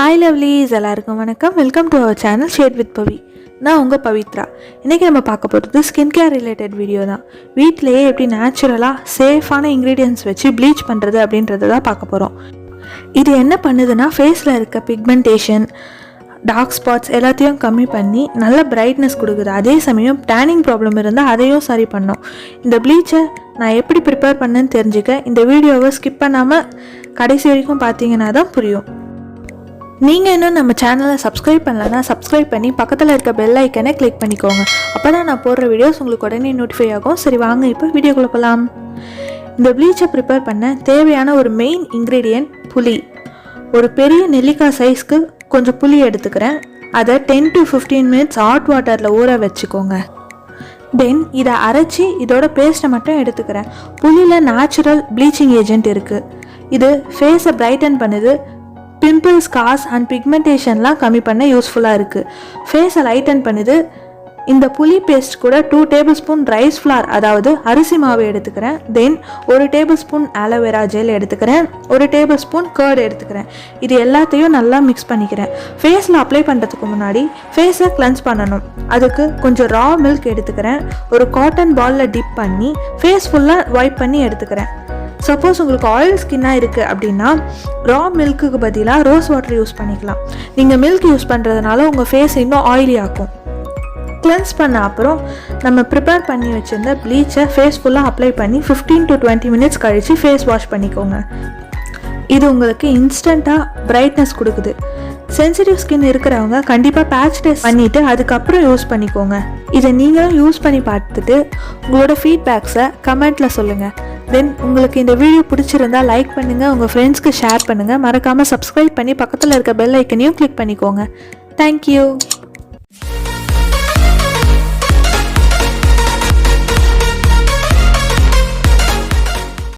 Hi lovelies, எல்லாருக்கும் வணக்கம். Welcome to our channel shade with Pavi. நான் உங்கள் பவித்ரா. இன்றைக்கி நம்ம பார்க்க போகிறது ஸ்கின் கேர் ரிலேட்டட் வீடியோ தான். வீட்டிலையே எப்படி நேச்சுரலாக சேஃபான இன்க்ரீடியன்ட்ஸ் வச்சு ப்ளீச் பண்ணுறது அப்படின்றத தான் பார்க்க போகிறோம். இது என்ன பண்ணுதுன்னா, ஃபேஸில் இருக்க பிக்மெண்டேஷன், டார்க் ஸ்பாட்ஸ் எல்லாத்தையும் கம்மி பண்ணி நல்ல பிரைட்னஸ் கொடுக்குது. அதே சமயம் டேனிங் ப்ராப்ளம் இருந்தால் அதையும் சரி பண்ணும். இந்த ப்ளீச்சை நான் எப்படி ப்ரிப்பேர் பண்ணேன்னு தெரிஞ்சுக்க இந்த வீடியோவை ஸ்கிப் பண்ணாமல் கடைசி வரைக்கும் பார்த்தீங்கன்னா தான் புரியும். நீங்கள் இன்னும் நம்ம சேனலை சப்ஸ்கிரைப் பண்ணலன்னா சப்ஸ்கிரைப் பண்ணி பக்கத்தில் இருக்க பெல் ஐக்கனை கிளிக் பண்ணிக்கோங்க. அப்போ தான் நான் போடுற வீடியோஸ் உங்களுக்கு உடனே நோட்டிஃபை ஆகும். சரி, வாங்க இப்போ வீடியோக்குள்ளே போகலாம். இந்த ப்ளீச்சை ப்ரிப்பேர் பண்ண தேவையான ஒரு மெயின் இன்க்ரீடியன்ட் புளி. ஒரு பெரிய நெல்லிக்காய் சைஸ்க்கு கொஞ்சம் புளி எடுத்துக்கிறேன். அதை 10 to 15 மினிட்ஸ் ஹாட் வாட்டரில் ஊற வச்சுக்கோங்க. தென் இதை அரைச்சி இதோட பேஸ்ட்டை மட்டும் எடுத்துக்கிறேன். புளியில் நேச்சுரல் ப்ளீச்சிங் ஏஜென்ட் இருக்குது. இது ஃபேஸை பிரைட்டன் பண்ணுது. பிம்பிள்ஸ், ஸ்கார்ஸ் அண்ட் பிக்மெண்டேஷன்லாம் கம்மி பண்ண யூஸ்ஃபுல்லாக இருக்குது. ஃபேஸை லைட்டன் பண்ணுது. இந்த புளி பேஸ்ட் கூட 2 டேபிள் ஸ்பூன் ரைஸ் ஃப்ளார், அதாவது அரிசி மாவு எடுத்துக்கிறேன். தென் 1 டேபிள் ஸ்பூன் ஆலோவேரா ஜெல் எடுத்துக்கிறேன். 1 டேபிள் ஸ்பூன் கர்ட் எடுத்துக்கிறேன். இது எல்லாத்தையும் நல்லா மிக்ஸ் பண்ணிக்கிறேன். ஃபேஸில் அப்ளை பண்ணுறதுக்கு முன்னாடி ஃபேஸை கிளென்ஸ் பண்ணணும். அதுக்கு கொஞ்சம் ரா மில்க் எடுத்துக்கிறேன். ஒரு காட்டன் பாலில் டிப் பண்ணி ஃபேஸ் ஃபுல்லாக வைப் பண்ணி எடுத்துக்கிறேன். சப்போஸ் உங்களுக்கு ஆயில் ஸ்கின்னாக இருக்குது அப்படின்னா ரா மில்க்குக்கு பதிலாக ரோஸ் வாட்டர் யூஸ் பண்ணிக்கலாம். நீங்கள் மில்க் யூஸ் பண்ணுறதுனால உங்கள் ஃபேஸ் இன்னும் ஆயிலி ஆகும். கிளென்ஸ் பண்ண அப்புறம் நம்ம ப்ரிப்பேர் பண்ணி வச்சுருந்த ப்ளீச்சை ஃபேஸ் ஃபுல்லாக அப்ளை பண்ணி 15 to 20 மினிட்ஸ் கழித்து ஃபேஸ் வாஷ் பண்ணிக்கோங்க. இது உங்களுக்கு இன்ஸ்டண்ட்டாக பிரைட்னஸ் கொடுக்குது. சென்சிட்டிவ் ஸ்கின் இருக்கிறவங்க கண்டிப்பாக பேட்ச் டெஸ்ட் பண்ணிவிட்டு அதுக்கப்புறம் யூஸ் பண்ணிக்கோங்க. இதை நீங்களும் யூஸ் பண்ணி பார்த்துட்டு உங்களோட ஃபீட்பேக்ஸை கமெண்ட்டில் சொல்லுங்கள். தென் உங்களுக்கு இந்த வீடியோ பிடிச்சிருந்தா லைக் பண்ணுங்கள், உங்கள் ஃப்ரெண்ட்ஸ்க்கு ஷேர் பண்ணுங்கள். மறக்காமல் சப்ஸ்கிரைப் பண்ணி பக்கத்தில் இருக்க பெல் ஐக்கனையும் கிளிக் பண்ணிக்கோங்க. தேங்க்யூ.